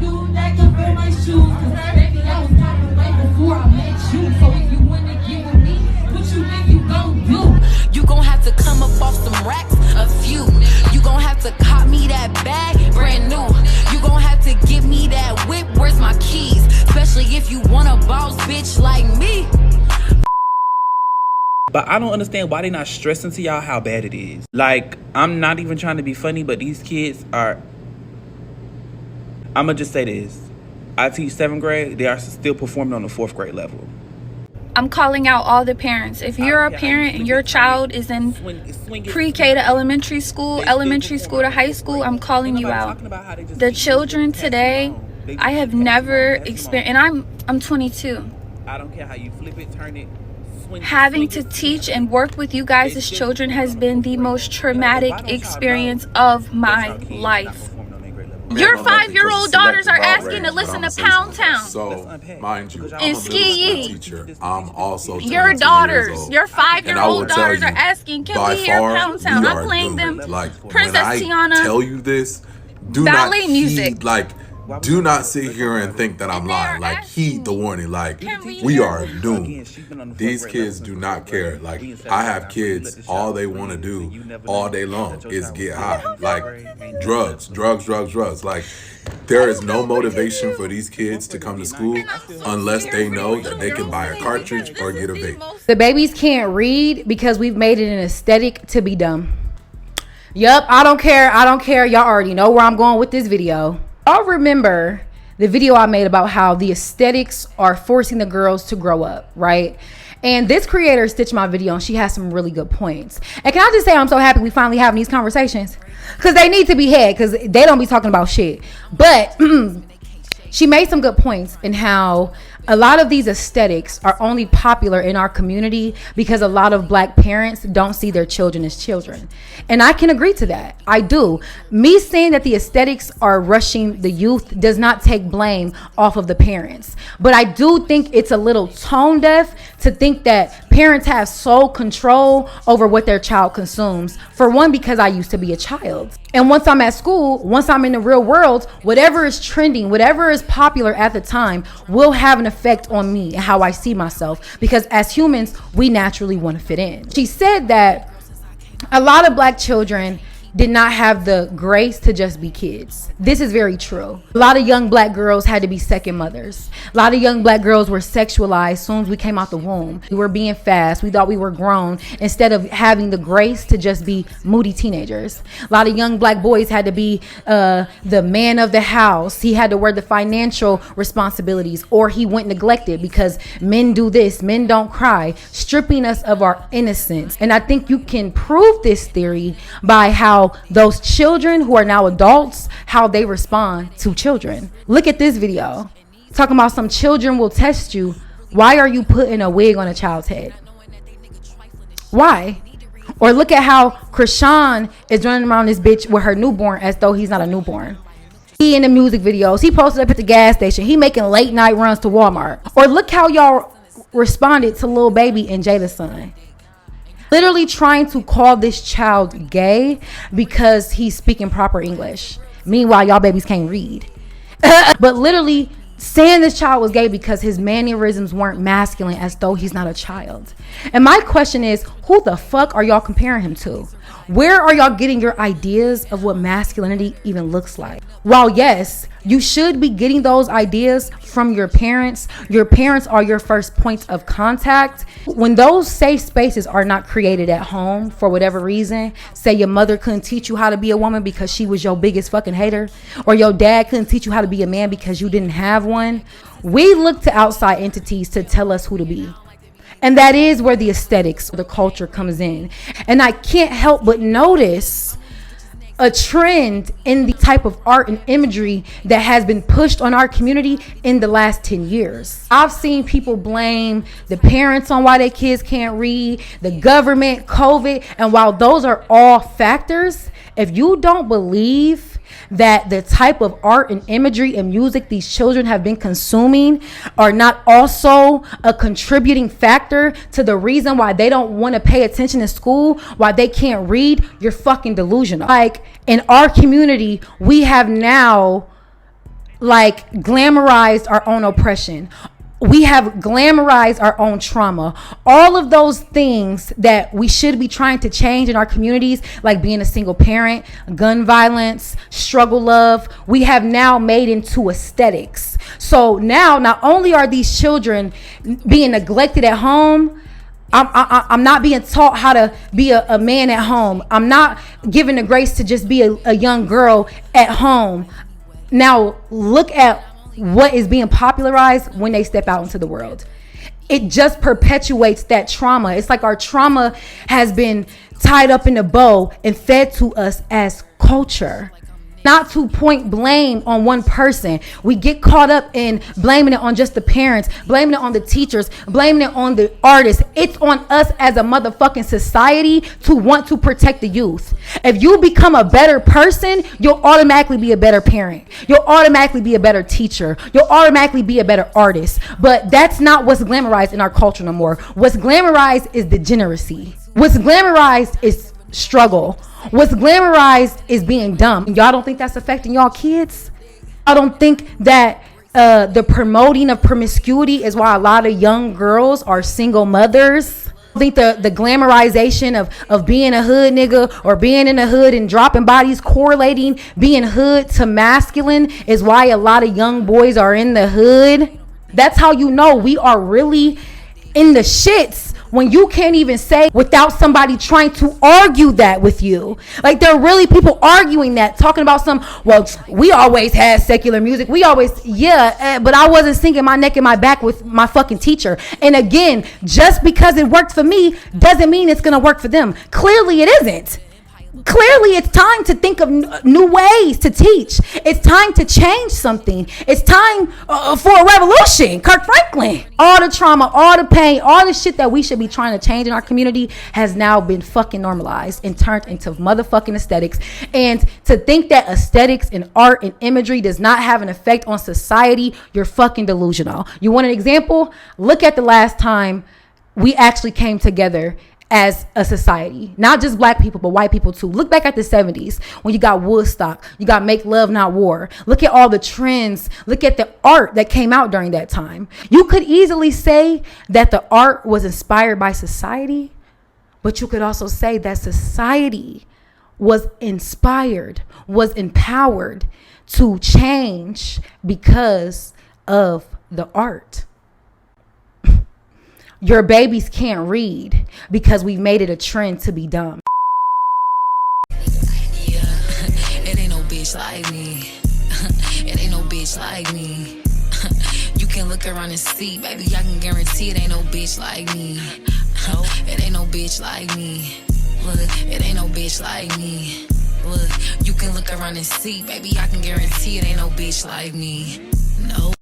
dude that can fill my shoes. Cause baby, I was popping way before I met you. So if you wanna get with me, what you think you gon' do? You gon' have to come up off some racks, a few. You gon' have to cop me that bag, brand new. You gon' have to give me that whip, where's my keys? Especially if you want a boss bitch like me. But I don't understand why they not stressing to y'all how bad it is. Like, I'm not even trying to be funny, but these kids are... I'ma just say this. I teach 7th grade, they are still performing on the 4th grade level. I'm calling out all the parents. If you're a parent and your child is in pre-K to elementary school to high school, I'm calling you out. The children today, I have never experienced, and I'm 22. I don't care how you flip it, turn it. Having to teach and work with you guys as children has been the most traumatic experience of my life. Your 5-year-old daughters are asking to listen to Pound Town. So, mind you, I'm and a middle school teacher. I'm also your 22 daughters, years old. your 5-year-old daughters are asking, can we hear Pound Town? I'm playing them Princess Tiana. Tell you this, do ballet not music. Do not sit here and think that I'm lying. Like, heed the warning. Like, we are doomed. These kids do not care. Like, I have kids, all they want to do all day long is get high. Like, drugs. Like, there is no motivation for these kids to come to school unless they know that they can buy a cartridge or get a vape. The babies can't read because we've made it an aesthetic to be dumb. Yup, I don't care. Y'all already know where I'm going with this video. Y'all remember the video I made about how the aesthetics are forcing the girls to grow up, right? And this creator stitched my video and she has some really good points. And can I just say I'm so happy we finally having these conversations? Because they need to be had, because they don't be talking about shit. But she made some good points in how a lot of these aesthetics are only popular in our community because a lot of black parents don't see their children as children. And I can agree to that. I do. Me saying that the aesthetics are rushing the youth does not take blame off of the parents. But I do think it's a little tone deaf to think that parents have sole control over what their child consumes. For one, because I used to be a child. And once I'm at school, once I'm in the real world, whatever is trending, whatever is popular at the time will have an effect on me and how I see myself, because as humans, we naturally want to fit in. She said that a lot of black children did not have the grace to just be kids. This is very true. A lot of young black girls had to be second mothers. A lot of young black girls were sexualized as soon as we came out the womb. We were being fast. We thought we were grown instead of having the grace to just be moody teenagers. A lot of young black boys had to be the man of the house. He had to wear the financial responsibilities, or he went neglected because men do this, men don't cry, stripping us of our innocence. And I think you can prove this theory by how those children who are now adults, how they respond to children. Look at this video. Talking about some children will test you. Why are you putting a wig on a child's head? Why? Or look at how Krishan is running around this bitch with her newborn as though he's not a newborn. He in the music videos. He posted up at the gas station. He making late night runs to Walmart. Or look how y'all responded to Lil Baby and Jada's son. Literally trying to call this child gay because he's speaking proper English. Meanwhile, y'all babies can't read. But literally saying this child was gay because his mannerisms weren't masculine, as though he's not a child. And my question is, who the fuck are y'all comparing him to? Where are y'all getting your ideas of what masculinity even looks like? While yes, you should be getting those ideas from your parents are your first points of contact. When those safe spaces are not created at home for whatever reason, say your mother couldn't teach you how to be a woman because she was your biggest fucking hater, or your dad couldn't teach you how to be a man because you didn't have one, we look to outside entities to tell us who to be. And that is where the aesthetics, the culture comes in. And I can't help but notice a trend in the type of art and imagery that has been pushed on our community in the last 10 years. I've seen people blame the parents on why their kids can't read, the government, COVID. And while those are all factors, if you don't believe that the type of art and imagery and music these children have been consuming are not also a contributing factor to the reason why they don't want to pay attention in school, why they can't read, you're fucking delusional. Like, in our community, we have now like glamorized our own oppression. We have glamorized our own trauma. All of those things that we should be trying to change in our communities, like being a single parent, gun violence, struggle love, we have now made into aesthetics. So now not only are these children being neglected at home, I'm not being taught how to be a man at home. I'm not given the grace to just be a young girl at home. Now look at what is being popularized when they step out into the world. It just perpetuates that trauma. It's like our trauma has been tied up in a bow and fed to us as culture. Not to point blame on one person. We get caught up in blaming it on just the parents, blaming it on the teachers, blaming it on the artists. It's on us as a motherfucking society to want to protect the youth. If you become a better person, you'll automatically be a better parent. You'll automatically be a better teacher. You'll automatically be a better artist. But that's not what's glamorized in our culture no more. What's glamorized is degeneracy. What's glamorized is struggle. What's glamorized is being dumb. Y'all don't think that's affecting y'all kids? I don't think that the promoting of promiscuity is why a lot of young girls are single mothers. I think the glamorization of being a hood nigga or being in the hood and dropping bodies, correlating being hood to masculine is why a lot of young boys are in the hood. That's how you know we are really in the shits. When you can't even say without somebody trying to argue that with you. Like there are really people arguing that, talking about well, we always had secular music. We always, but I wasn't singing my neck and my back with my fucking teacher. And again, just because it worked for me doesn't mean it's going to work for them. Clearly it isn't. Clearly it's time to think of new ways to teach. It's time to change something. It's time for a revolution. Kirk Franklin. All the trauma, all the pain, all the shit that we should be trying to change in our community has now been fucking normalized and turned into motherfucking aesthetics. And to think that aesthetics and art and imagery does not have an effect on society, you're fucking delusional. You want an example? Look at the last time we actually came together as a society, not just black people, but white people too. Look back at the 70s when you got Woodstock, you got Make Love Not War. Look at all the trends. Look at the art that came out during that time. You could easily say that the art was inspired by society, but you could also say that society was inspired, was empowered to change because of the art. Your babies can't read because we've made it a trend to be dumb. Yeah, it ain't no bitch like me. It ain't no bitch like me. You can look around and see, baby, I can guarantee it ain't no bitch like me. It ain't no bitch like me. Look, it ain't no bitch like me. Look, you can look around and see, baby, I can guarantee it ain't no bitch like me. No.